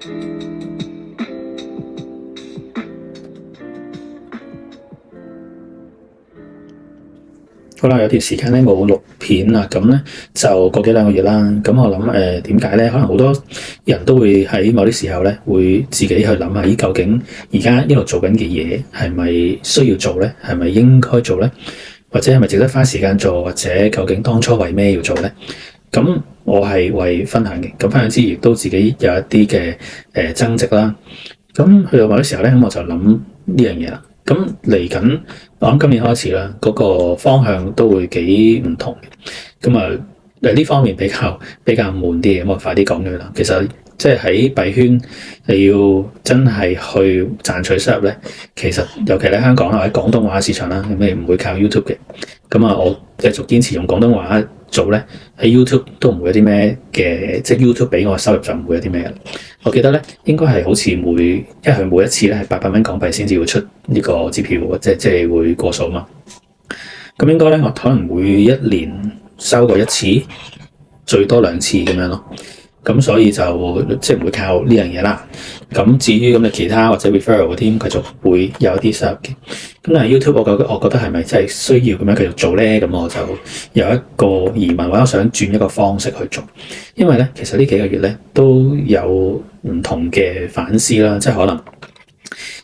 好啦，有段時間咧冇錄片啦，咁咧就個幾兩個月啦。咁我諗點解咧？可能好多人都會喺某啲時候咧，會自己去諗下，咦，究竟而家一路做緊嘅嘢係咪需要做咧？係咪應該做咧？或者係咪值得花時間做？或者究竟當初為咩要做咧？咁我係為分享嘅，咁分享之餘亦都自己有一啲嘅增值啦。咁去到某啲時候咧，咁我就諗呢樣嘢啦。咁嚟緊，我諗今年開始啦，嗰個方向都會幾唔同嘅。咁啊，呢方面比較悶啲嘅，咁我快啲講佢啦。其實即係喺幣圈，你要真係去賺取收入咧，其實尤其喺香港啦，或者廣東話市場啦，咁你唔會靠 YouTube 嘅。咁啊，我繼續堅持用廣東話做咧，喺 YouTube 都唔會有啲咩嘅，即係 YouTube 俾我收入就唔會有啲咩嘅。我記得咧，應該係好似因為佢每一次咧係800蚊港幣先至會出呢個支票，即係會過數嘛。咁應該咧，我可能每一年收過一次，最多2次咁樣咯。咁所以就即係唔會靠呢樣嘢啦。咁至於咁嘅其他或者 referral 嗰啲，繼續會有啲收入嘅。咁但係 YouTube 我覺得係咪真係需要咁樣繼續做咧？咁我就有一個疑問，或者我想轉一個方式去做。因為咧，其實呢幾個月咧都有唔同嘅反思啦，即係可能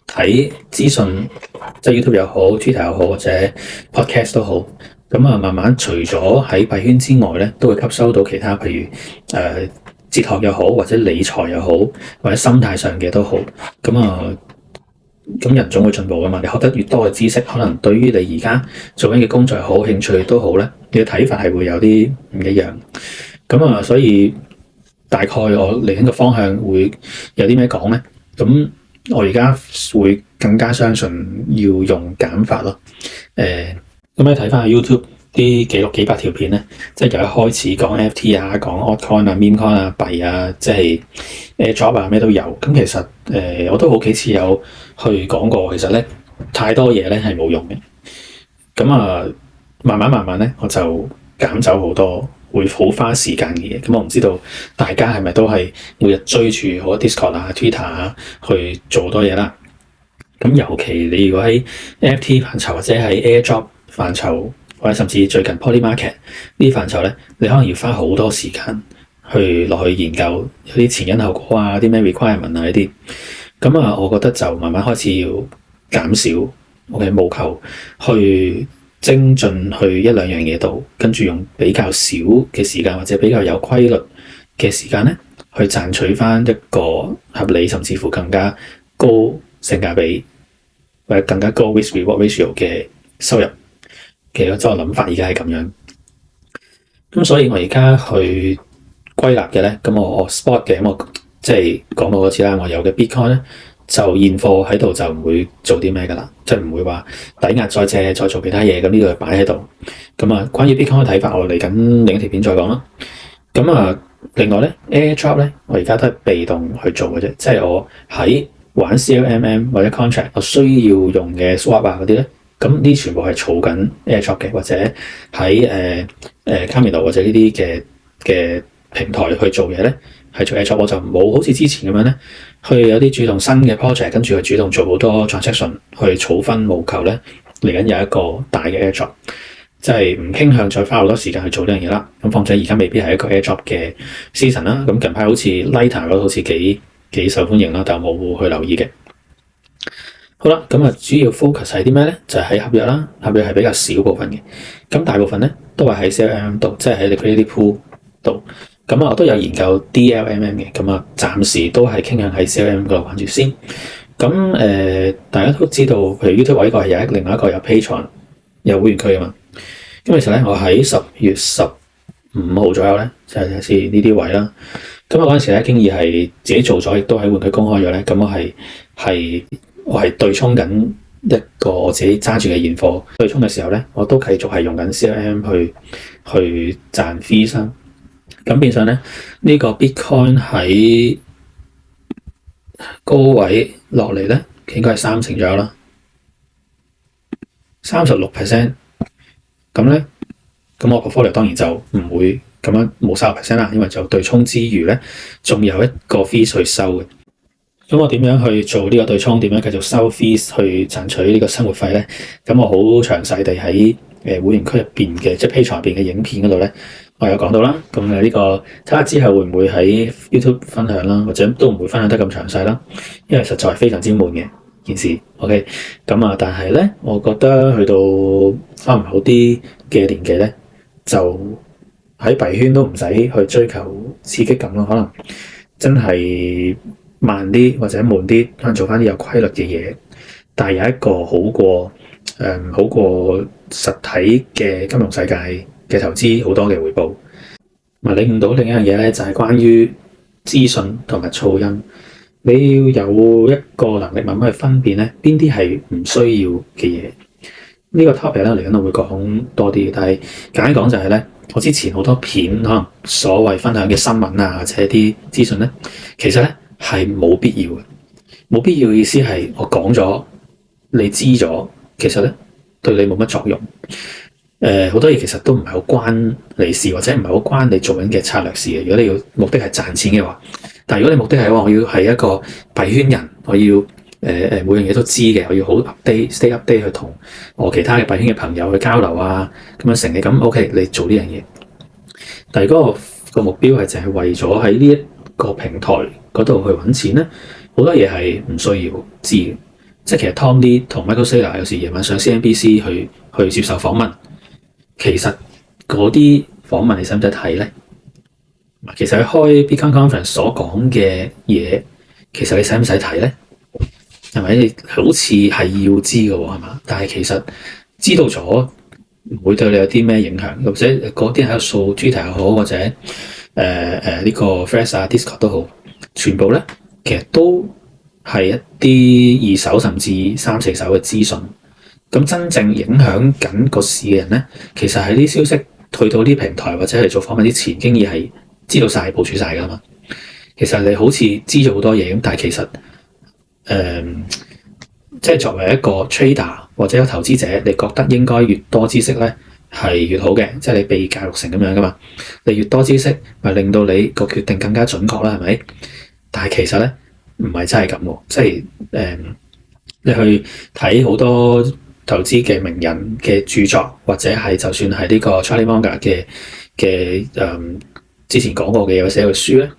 睇資訊，即係 YouTube 又好 Twitter 又好，或者 Podcast 都好。咁啊，慢慢除咗喺幣圈之外咧，都會吸收到其他，譬如哲學又好，或者理財又好，或者心態上嘅都好。咁人總會進步噶嘛。你學得越多嘅知識，可能對於你而家做緊嘅工作又好，興趣都好咧，你嘅睇法係會有啲唔一樣。咁啊，所以大概我嚟緊個方向會有啲咩講咧？咁我而家會更加相信要用減法咯。咁你睇翻下 YouTube 啲記錄幾百條片咧，即係由一開始講 FT 啊，講 altcoin 啊、meme coin 啊、幣啊，即係 airdrop 啊，咩都有。咁其實我都好幾次有去講過，其實咧太多嘢咧係冇用嘅。咁啊，慢慢咧，我就減走好多會好花時間嘅嘢。咁我唔知道大家係咪都係每日追住好多 Discord 啊、Twitter 啊去做好多嘢啦。咁尤其你如果喺 NFT 範疇或者係 airdrop 範疇，或者甚至最近 Poly Market 呢啲範疇咧，你可能要花好多時間去落去研究有啲前因後果啊，啲咩 requirement 啊呢啲。咁啊，我覺得就慢慢開始要減少，我嘅務求去精進去一兩樣嘢度，跟住用比較少嘅時間或者比較有規律嘅時間咧，去賺取翻一個合理甚至乎更加高性價比或者更加高 risk reward ratio 嘅收入。其實即係我諗法而家係咁樣。咁所以我而家去歸納嘅咧，咁我 spot 嘅，咁我即係講到嗰次啦，我有嘅 Bitcoin 咧就現貨喺度就唔會做啲咩噶啦，即係唔會話抵押再借再做其他嘢，咁呢個擺喺度。咁啊，關於 Bitcoin 嘅睇法，我嚟緊另一條片再講啦。咁啊，另外咧 airdrop 咧，我而家都係被動去做嘅啫，即係我喺玩 CLMM 或者 contract 我需要用嘅 swap 啊嗰啲咧。咁呢全部係儲緊 airdrop 嘅，或者喺Camino 或者呢啲嘅平台去做嘢咧，係做 airdrop。我就冇好似之前咁樣咧，去有啲主動新嘅 project，跟住去主動做好多 transaction 去儲分務求咧，嚟緊有一個大嘅 airdrop，即係唔傾向再花好多時間去做呢樣嘢啦。咁況且而家未必係一個 airdrop 嘅 season 啦。咁近排好似 Lighter 嗰度好似幾受歡迎啦，但我冇去留意嘅。好啦，咁啊，主要 focus 係啲咩咧？就係喺合約啦，合約係比較少部分嘅，咁大部分咧都係喺 CLMM 度，即係喺 liquidity pool 度。咁啊，我都有研究 DLMM 嘅，咁啊，暫時都係傾向喺 CLMM 嗰度玩住先。咁大家都知道，譬如 YouTube 呢個係有另外一個有 Patreon 有會員區啊嘛。咁其實咧，我喺10月15號左右咧，就係試呢啲位啦。咁我嗰陣時咧，經已係自己做咗，亦都喺會員區公開咗咧。咁我係對沖緊一個我自己揸住嘅現貨，對沖嘅時候咧，我都繼續係用緊 CLM 去賺 fee 啦。咁變相咧，呢個 Bitcoin 喺高位落嚟咧，應該係30%左右啦，36%。咁咧，咁我 portfolio 當然就唔會咁樣冇30%啦，因為就對沖之餘咧，仲有一個 fee 去收嘅。咁我點樣去做呢個對沖？點樣繼續收 fees 去賺取呢個生活費咧？咁我好詳細地喺會員區入邊嘅，即係 Patreon 入邊嘅影片嗰度咧，我有講到啦。咁呢個睇下之後會唔會喺 YouTube 分享啦，或者都唔會分享得咁詳細啦，因為實在係非常之悶嘅件事。OK，咁但係咧，我覺得去到可能好啲嘅年紀咧，就喺幣圈都唔使去追求刺激感咯，可能真係慢啲或者悶啲，可能做翻啲有規律嘅嘢，但係有一個好過實體嘅金融世界嘅投資好多嘅回報。領悟到另一樣嘢咧，就係關於資訊同埋噪音，你要有一個能力慢慢去分辨咧，邊啲係唔需要嘅嘢。呢個 topic 咧嚟緊我會講多啲，但係簡單講就係咧，我之前好多片可能所謂分享嘅新聞啊，或者啲資訊咧，其實咧係冇必要嘅。冇必要嘅意思係我講咗，你知咗，其實咧對你冇乜作用。好多嘢其實都唔係好關你事，或者唔係好關你做緊嘅策略事嘅。如果你要目的係賺錢嘅話，但係如果你目的係話我要係一個幣圈人，我要每樣嘢都知嘅，我要好 stay update 去同我其他嘅幣圈嘅朋友去交流啊，咁樣成嘅咁 OK，你做呢樣嘢。但係嗰個目標係淨係為咗喺呢一個平台嗰度去揾錢咧，好多嘢係唔需要知嘅。即係其實 Tom Lee 同 Michael Saylor 有時夜晚上 CNBC 去接受訪問，其實嗰啲訪問你使唔使睇咧？其實佢開 Bitcoin Conference 所講嘅嘢，其實你使唔使睇咧？係咪？你好似係要知嘅喎，係嘛？但係其實知道咗唔會對你有啲咩影響，或者嗰啲喺度掃 Twitter 又好，或者呢個 Threads 啊 Discord 都好，全部咧其實都係一啲二手甚至3、4手嘅資訊。咁真正影響緊個市嘅人咧，其實喺啲消息退到啲平台或者係做訪問之前，經已係知道晒、部署晒㗎嘛。其實你好似知咗好多嘢咁，但係其實即係作為一個 trader 或者一個投資者，你覺得應該越多知識咧係越好嘅，即係你被教育成咁樣㗎嘛。你越多知識，咪令到你個決定更加準確啦，係咪？但係其實咧唔係真係咁喎，即係你去睇好多投資嘅名人嘅著作，或者係就算係呢個 Charlie Munger 嘅之前講過嘅有寫過書咧，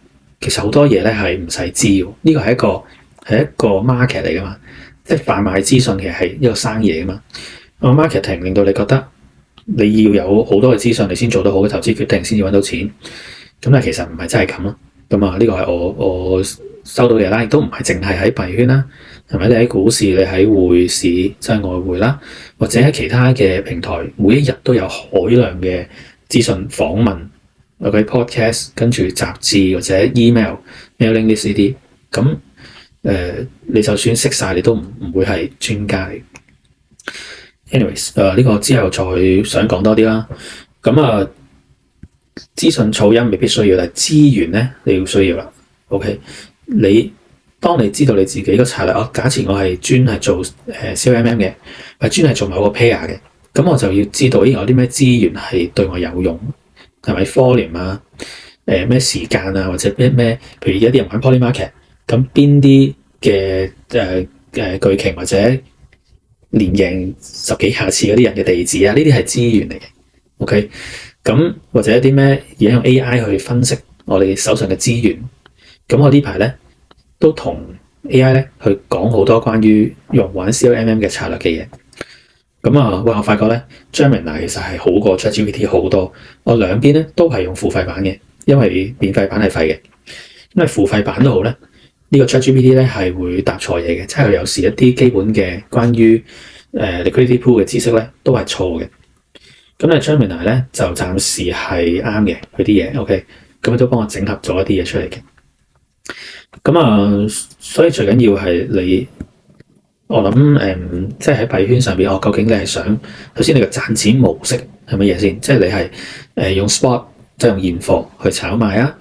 其實好多嘢咧係唔使知嘅。呢個係一個 market 嚟噶嘛，即係販賣資訊其實係一個生意嚟噶嘛。個 marketing 令到你覺得你要有好多嘅資訊，你先做到好嘅投資決定，先至揾到錢。咁但係其實唔係真係咁咯。咁呢個係我收到嘅嘢啦，亦都唔係淨係喺幣圈啦，係咪？你喺股市，你喺匯市，即係外匯啦，或者喺其他嘅平台，每一日都有海量嘅資訊訪問，或者 podcast， 跟住雜誌或者 email、mailing list 呢啲。咁你就算識晒，你都唔會係專家嚟。anyways，呢個之後再想講多啲啦。咁資訊噪音未必需要，但係資源咧你要需要啦。OK， 當你知道你自己個策略，假設我係專係做CLMM 嘅，或者專係做某個 pair 嘅，咁我就要知道有啲咩資源係對我有用，係咪 volume 啊？咩時間啊？或者咩？譬如有啲人玩 Poly Market， 咁邊啲嘅巨鯨或者連贏10幾下次嗰啲人嘅地址啊？呢啲係資源嚟嘅。OK， 咁或者一啲咩而家用 AI 去分析我哋手上嘅資源。咁我呢排咧都同 AI 咧去講好多關於用玩 CLMM 嘅策略嘅嘢。咁我發覺咧 Gemini 其實係好過 ChatGPT 好多。我兩邊咧都係用付費版嘅，因為免費版係廢嘅。因為付費版都好咧，呢個 ChatGPT 咧係會答錯嘢嘅，即係有時一啲基本嘅關於liquidity pool 嘅知識咧都係錯嘅。咁Gemini 咧就暫時係啱嘅佢啲嘢。OK， 咁都幫我整合咗一啲嘢出嚟嘅。所以最緊要係我諗即係喺幣圈上邊，究竟你係想首先你個賺錢模式係乜嘢先？即係你係用 spot 即係用現貨去炒賣啊，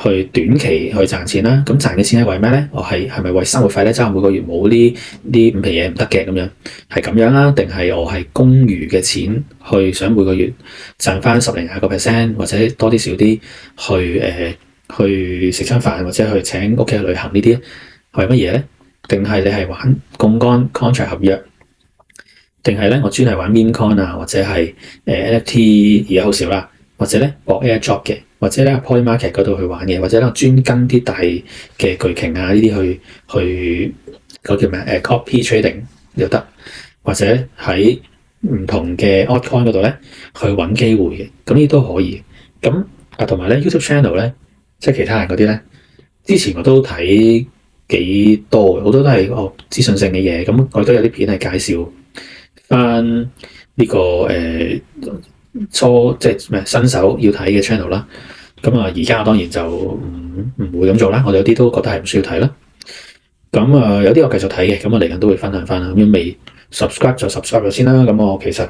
去短期去賺錢啦。咁賺嘅錢係為咩咧？我係咪為生活費咧？即係每個月冇呢5皮嘢唔得嘅咁樣，係咁樣啦？定係我係公餘嘅錢去想每個月賺翻10零20%，或者多啲少啲去食餐飯或者去請屋企去旅行呢啲，係乜嘢咧？定係你係玩槓桿 contract 合約？定係咧我專係玩 meme coin 啊，或者係NFT 而家好少啦，或者咧博 airdrop 嘅，或者咧 point market 嗰度去玩嘅，或者咧我專跟啲大嘅巨鯨啊呢啲去嗰叫咩copy trading 又得，或者喺唔同嘅 altcoin 嗰度咧去揾機會嘅，咁呢都可以。咁同埋咧 YouTube channel 咧，即係其他人嗰啲咧，之前我都睇幾多，好多都係資訊性嘅嘢，咁我都有啲片係介紹翻呢個即係咩新手要睇嘅 channel 啦。咁而家當然就唔會咁做啦。我哋有啲都覺得係唔需要睇啦。咁有啲我繼續睇嘅，咁我嚟緊都會分享翻啦。咁未 subscribe 就 subscribe 咗先啦。咁我其實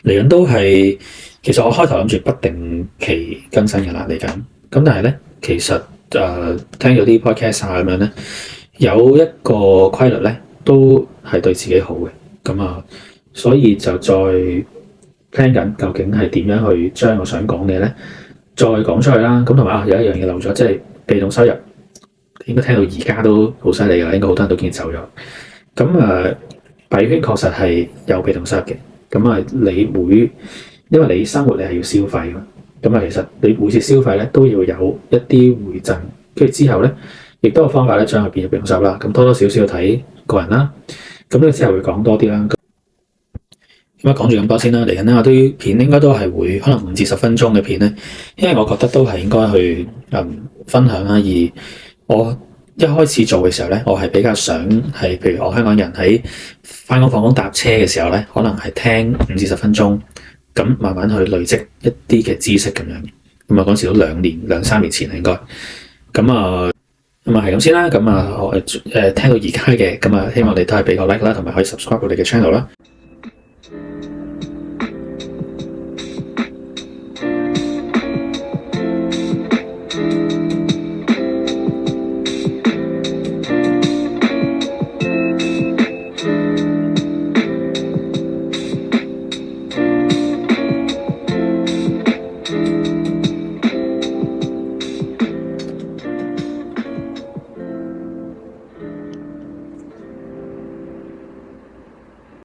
嚟緊都係，其實我開頭諗住不定期更新嘅啦嚟緊。咁但係咧，其實聽咗啲 podcast 啊咁樣咧，有一個規律咧，都係對自己好嘅。咁所以就再聽緊究竟係點樣去將我想講嘅咧，再講出去啦。咁同埋有一樣嘢漏咗，即係被動收入，應該聽到而家都好犀利㗎，應該好多人都見走咗。咁幣圈確實係有被動收入嘅。咁因為你生活你係要消費㗎。咁其實你每次消費咧都要有一啲回贈，跟住之後咧，亦都有方法咧將佢變咗被動收入啦。咁多多少少要睇個人啦。咁呢之後會講多啲啦。咁講住咁多先啦。嚟緊咧，我啲片應該都係會可能5至10分鐘嘅片咧，因為我覺得都係應該去分享啦。而我一開始做嘅時候咧，我係比較想係譬如我香港人喺返工放工搭車嘅時候咧，可能係聽5至10分鐘，咁慢慢去累積一啲嘅知識咁樣。咁嗰時都2、3年前應該。咁係咁先啦。咁聽到而家嘅，咁希望你都係俾個 like 啦，同埋可以 subscribe 我哋嘅 channel 啦。